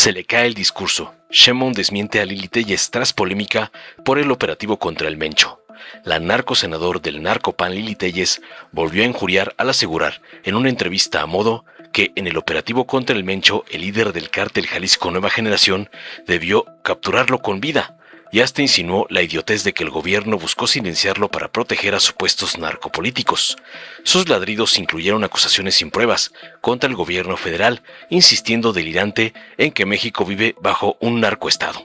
Se le cae el discurso. Sheinbaum desmiente a Lili Téllez tras polémica por el operativo contra el Mencho. La narcosenador del narcopan Lili Téllez volvió a injuriar al asegurar en una entrevista a Modo que en el operativo contra el Mencho, el líder del cártel Jalisco Nueva Generación debió capturarlo con vida, y hasta insinuó la idiotez de que el gobierno buscó silenciarlo para proteger a supuestos narcopolíticos. Sus ladridos incluyeron acusaciones sin pruebas contra el gobierno federal, insistiendo delirante en que México vive bajo un narcoestado.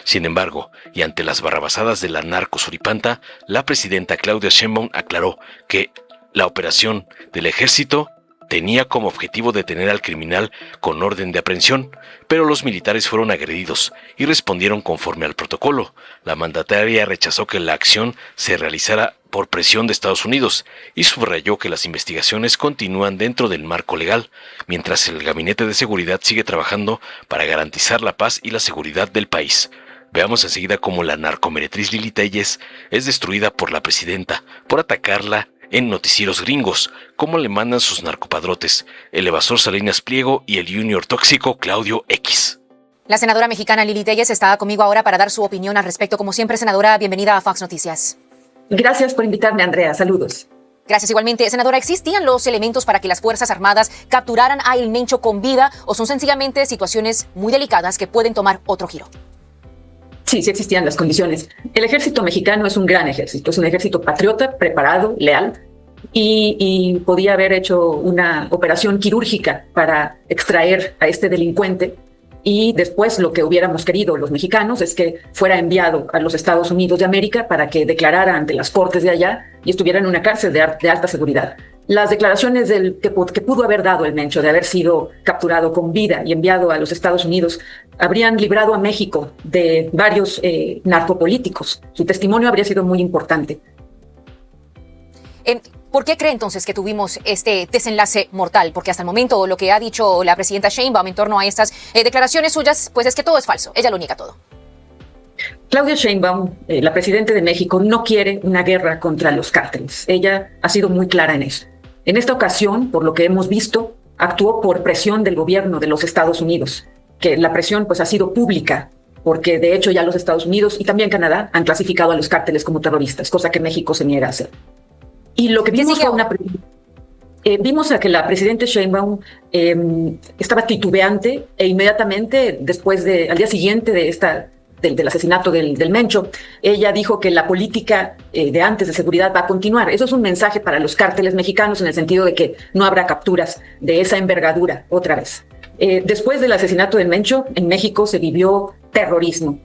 Sin embargo, y ante las barrabasadas de la narcosuripanta, la presidenta Claudia Sheinbaum aclaró que la operación del ejército tenía como objetivo detener al criminal con orden de aprehensión, pero los militares fueron agredidos y respondieron conforme al protocolo. La mandataria rechazó que la acción se realizara por presión de Estados Unidos y subrayó que las investigaciones continúan dentro del marco legal, mientras el Gabinete de Seguridad sigue trabajando para garantizar la paz y la seguridad del país. Veamos enseguida cómo la narcomeretriz Lili Téllez es destruida por la presidenta por atacarla en noticieros gringos, como le mandan sus narcopadrotes, el evasor Salinas Pliego y el junior tóxico Claudio X. La senadora mexicana Lili Téllez está conmigo ahora para dar su opinión al respecto. Como siempre, senadora, bienvenida a Fox Noticias. Gracias por invitarme, Andrea. Saludos. Gracias igualmente. Senadora, ¿existían los elementos para que las Fuerzas Armadas capturaran a El Mencho con vida o son sencillamente situaciones muy delicadas que pueden tomar otro giro? Sí existían las condiciones. El ejército mexicano es un gran ejército, es un ejército patriota, preparado, leal, y podía haber hecho una operación quirúrgica para extraer a este delincuente, y después lo que hubiéramos querido los mexicanos es que fuera enviado a los Estados Unidos de América para que declarara ante las cortes de allá y estuviera en una cárcel de alta seguridad. Las declaraciones que pudo haber dado el Mencho de haber sido capturado con vida y enviado a los Estados Unidos habrían librado a México de varios narcopolíticos. Su testimonio habría sido muy importante. ¿Por qué cree entonces que tuvimos este desenlace mortal? Porque hasta el momento lo que ha dicho la presidenta Sheinbaum en torno a estas declaraciones suyas, pues es que todo es falso. Ella lo niega todo. Claudia Sheinbaum, la presidenta de México, no quiere una guerra contra los cárteles. Ella ha sido muy clara en eso. En esta ocasión, por lo que hemos visto, actuó por presión del gobierno de los Estados Unidos, que la presión pues ha sido pública, porque de hecho ya los Estados Unidos y también Canadá han clasificado a los cárteles como terroristas, cosa que México se niega a hacer. Y lo que vimos fue vimos a que la presidenta Sheinbaum estaba titubeante e inmediatamente al día siguiente del asesinato del Mencho, ella dijo que la política de antes de seguridad va a continuar. Eso es un mensaje para los cárteles mexicanos en el sentido de que no habrá capturas de esa envergadura otra vez. Después del asesinato del Mencho, en México se vivió terrorismo.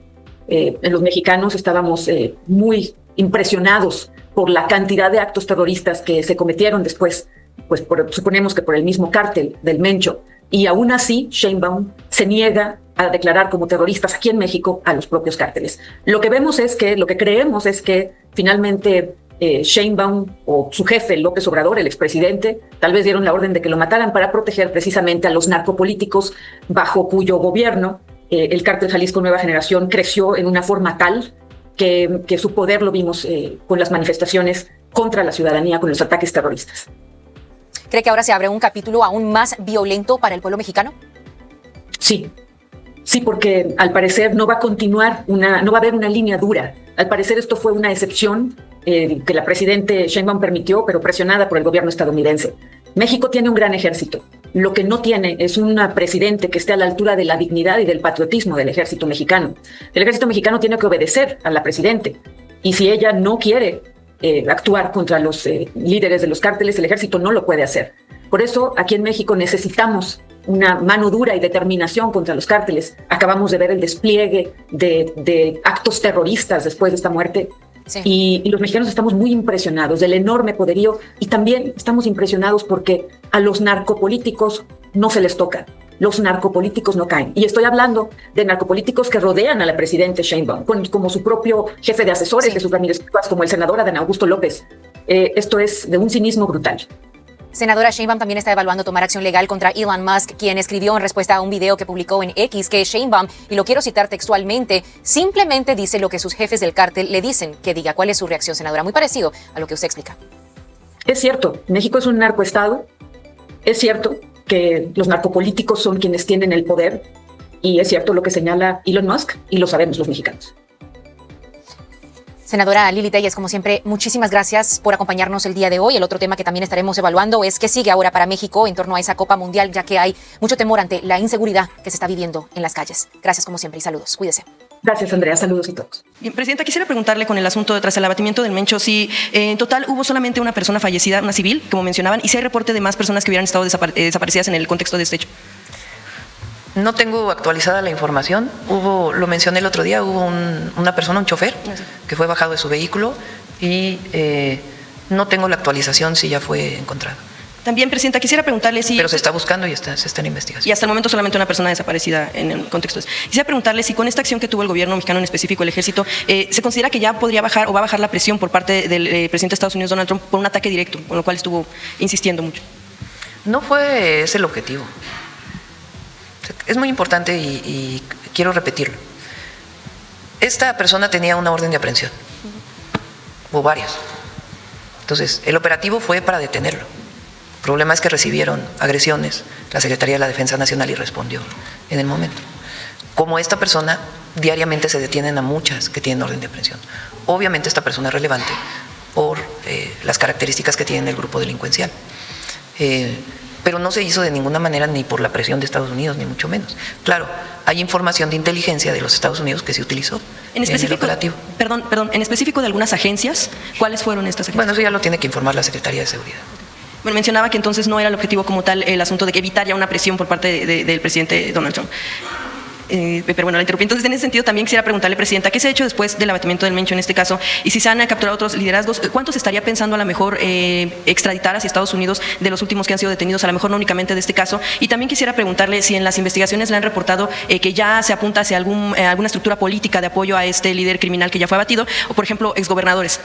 Los mexicanos estábamos muy impresionados por la cantidad de actos terroristas que se cometieron después, pues suponemos que por el mismo cártel del Mencho. Y aún así, Sheinbaum se niega a declarar como terroristas aquí en México a los propios cárteles. Lo que creemos es que finalmente Sheinbaum o su jefe, López Obrador, el expresidente, tal vez dieron la orden de que lo mataran para proteger precisamente a los narcopolíticos bajo cuyo gobierno el cártel Jalisco Nueva Generación creció en una forma tal que su poder lo vimos con las manifestaciones contra la ciudadanía, con los ataques terroristas. ¿Cree que ahora se abre un capítulo aún más violento para el pueblo mexicano? Sí, porque al parecer no va a continuar, no va a haber una línea dura. Al parecer esto fue una excepción que la presidenta Sheinbaum permitió, pero presionada por el gobierno estadounidense. México tiene un gran ejército. Lo que no tiene es una presidente que esté a la altura de la dignidad y del patriotismo del ejército mexicano. El ejército mexicano tiene que obedecer a la presidenta. Y si ella no quiere actuar contra los líderes de los cárteles, el ejército no lo puede hacer. Por eso, aquí en México necesitamos una mano dura y determinación contra los cárteles. Acabamos de ver el despliegue de actos terroristas después de esta muerte. Sí. Y los mexicanos estamos muy impresionados del enorme poderío y también estamos impresionados porque a los narcopolíticos no se les toca. Los narcopolíticos no caen. Y estoy hablando de narcopolíticos que rodean a la presidenta Sheinbaum, como su propio jefe de asesores, Jesús Ramírez Cuevas, como el senador Adán Augusto López. Esto es de un cinismo brutal. Senadora Sheinbaum también está evaluando tomar acción legal contra Elon Musk, quien escribió en respuesta a un video que publicó en X que Sheinbaum, y lo quiero citar textualmente, simplemente dice lo que sus jefes del cártel le dicen que diga. ¿Cuál es su reacción, senadora? Muy parecido a lo que usted explica. Es cierto, México es un narcoestado. Es cierto que los narcopolíticos son quienes tienen el poder. Y es cierto lo que señala Elon Musk y lo sabemos los mexicanos. Senadora Lili Téllez, como siempre, muchísimas gracias por acompañarnos el día de hoy. El otro tema que también estaremos evaluando es qué sigue ahora para México en torno a esa Copa Mundial, ya que hay mucho temor ante la inseguridad que se está viviendo en las calles. Gracias como siempre y saludos. Cuídese. Gracias, Andrea. Saludos a todos. Bien, Presidenta, quisiera preguntarle con el asunto tras el abatimiento del Mencho si en total hubo solamente una persona fallecida, una civil, como mencionaban, y si hay reporte de más personas que hubieran estado desaparecidas en el contexto de este hecho. No tengo actualizada la información. Lo mencioné el otro día, hubo una persona, un chofer, que fue bajado de su vehículo y no tengo la actualización si ya fue encontrado. También, Presidenta, quisiera preguntarle si... Pero se está buscando y se está en investigación. Y hasta el momento solamente una persona desaparecida en el contexto. Quisiera preguntarle si con esta acción que tuvo el gobierno mexicano, en específico el ejército, se considera que ya podría bajar o va a bajar la presión por parte del presidente de Estados Unidos, Donald Trump, por un ataque directo, con lo cual estuvo insistiendo mucho. No fue ese el objetivo. Es muy importante y quiero repetirlo. Esta persona tenía una orden de aprehensión, o varias. Entonces, el operativo fue para detenerlo. El problema es que recibieron agresiones, la Secretaría de la Defensa Nacional y respondió en el momento. Como esta persona, diariamente se detienen a muchas que tienen orden de aprehensión. Obviamente esta persona es relevante por las características que tiene el grupo delincuencial. Pero no se hizo de ninguna manera ni por la presión de Estados Unidos, ni mucho menos. Claro, hay información de inteligencia de los Estados Unidos que se utilizó en el operativo. Perdón, en específico de algunas agencias, ¿cuáles fueron estas agencias? Bueno, eso ya lo tiene que informar la Secretaría de Seguridad. Bueno, mencionaba que entonces no era el objetivo como tal el asunto de que evitar ya una presión por parte del presidente Donald Trump. Pero bueno, la interrumpí. Entonces, en ese sentido, también quisiera preguntarle, Presidenta, ¿qué se ha hecho después del abatimiento del Mencho en este caso? Y si se han capturado otros liderazgos, ¿cuántos estaría pensando a lo mejor extraditar hacia Estados Unidos de los últimos que han sido detenidos, a lo mejor no únicamente de este caso? Y también quisiera preguntarle si en las investigaciones le han reportado que ya se apunta hacia alguna estructura política de apoyo a este líder criminal que ya fue abatido, o por ejemplo, exgobernadores.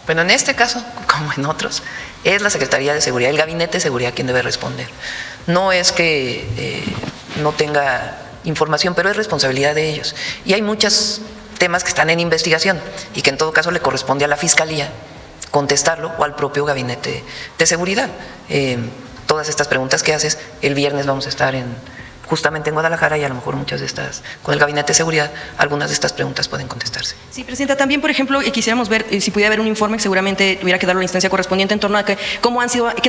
Bueno, en este caso, como en otros, es la Secretaría de Seguridad, el Gabinete de Seguridad quien debe responder. No es que no tenga información, pero es responsabilidad de ellos. Y hay muchos temas que están en investigación y que en todo caso le corresponde a la Fiscalía contestarlo o al propio Gabinete de Seguridad. Todas estas preguntas que haces, el viernes vamos a estar justamente en Guadalajara y a lo mejor muchas de estas, con el Gabinete de Seguridad, algunas de estas preguntas pueden contestarse. Sí, Presidenta, también, por ejemplo, quisiéramos ver si pudiera haber un informe que seguramente tuviera que darlo a la instancia correspondiente en torno a qué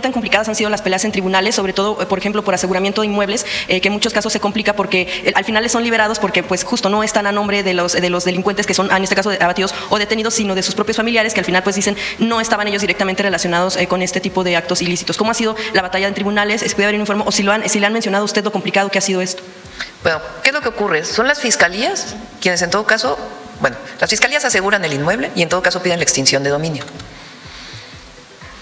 tan complicadas han sido las peleas en tribunales, sobre todo, por ejemplo, por aseguramiento de inmuebles, que en muchos casos se complica porque al final son liberados porque pues justo no están a nombre de los delincuentes que son, en este caso, abatidos o detenidos, sino de sus propios familiares, que al final pues dicen no estaban ellos directamente relacionados con este tipo de actos ilícitos. ¿Cómo ha sido la batalla en tribunales? ¿Puede haber un informe? O si le han mencionado a usted lo complicado que ha sido esto. Bueno, ¿qué es lo que ocurre? Son las fiscalías quienes en todo caso, las fiscalías aseguran el inmueble y en todo caso piden la extinción de dominio.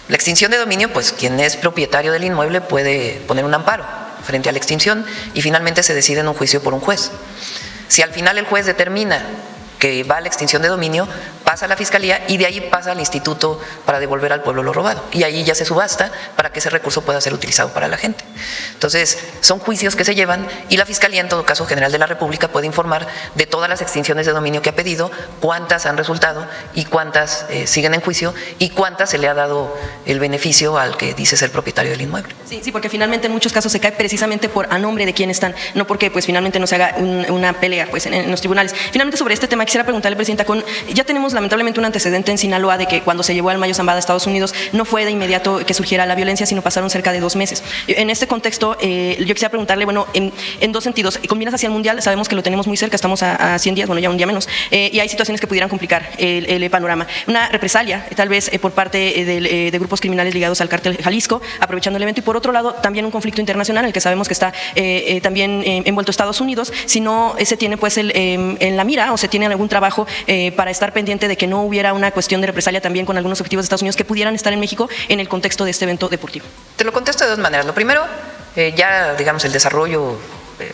La extinción de dominio, pues quien es propietario del inmueble puede poner un amparo frente a la extinción y finalmente se decide en un juicio por un juez. Si al final el juez determina que va a la extinción de dominio, pasa a la Fiscalía y de ahí pasa al Instituto para devolver al pueblo lo robado. Y ahí ya se subasta para que ese recurso pueda ser utilizado para la gente. Entonces, son juicios que se llevan y la Fiscalía, en todo caso general de la República, puede informar de todas las extinciones de dominio que ha pedido, cuántas han resultado y cuántas siguen en juicio y cuántas se le ha dado el beneficio al que dice ser propietario del inmueble. Sí, porque finalmente en muchos casos se cae precisamente por a nombre de quién están, no porque pues finalmente no se haga una pelea pues en los tribunales. Finalmente sobre este tema quisiera preguntarle, Presidenta, ya tenemos lamentablemente un antecedente en Sinaloa de que cuando se llevó al Mayo Zambada a Estados Unidos no fue de inmediato que surgiera la violencia, sino pasaron cerca de 2 meses. En este contexto, yo quisiera preguntarle, en dos sentidos, con miras hacia el Mundial, sabemos que lo tenemos muy cerca, estamos a 100 días, ya un día menos, y hay situaciones que pudieran complicar el panorama. Una represalia, tal vez por parte de grupos criminales ligados al cártel Jalisco, aprovechando el evento, y por otro lado, también un conflicto internacional, en el que sabemos que está también envuelto Estados Unidos, si no se tiene pues en la mira o se tiene algún trabajo para estar pendiente de que no hubiera una cuestión de represalia también con algunos objetivos de Estados Unidos que pudieran estar en México en el contexto de este evento deportivo. Te lo contesto de dos maneras. Lo primero, ya digamos el desarrollo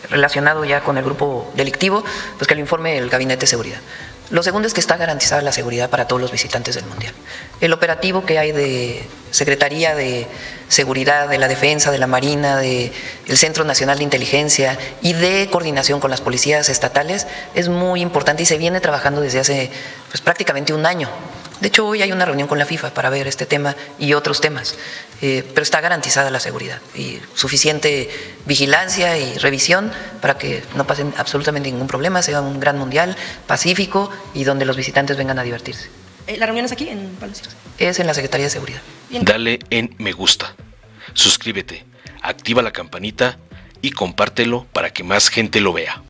relacionado ya con el grupo delictivo, pues que lo informe el Gabinete de Seguridad. Lo segundo es que está garantizada la seguridad para todos los visitantes del Mundial. El operativo que hay de Secretaría de Seguridad, de la Defensa, de la Marina, del Centro Nacional de Inteligencia y de coordinación con las policías estatales es muy importante y se viene trabajando desde hace pues, prácticamente un año De hecho, hoy hay una reunión con la FIFA para ver este tema y otros temas, pero está garantizada la seguridad y suficiente vigilancia y revisión para que no pasen absolutamente ningún problema, sea un gran mundial pacífico y donde los visitantes vengan a divertirse. ¿La reunión es aquí, en Palacios? Es en la Secretaría de Seguridad. Bien. Dale en me gusta, suscríbete, activa la campanita y compártelo para que más gente lo vea.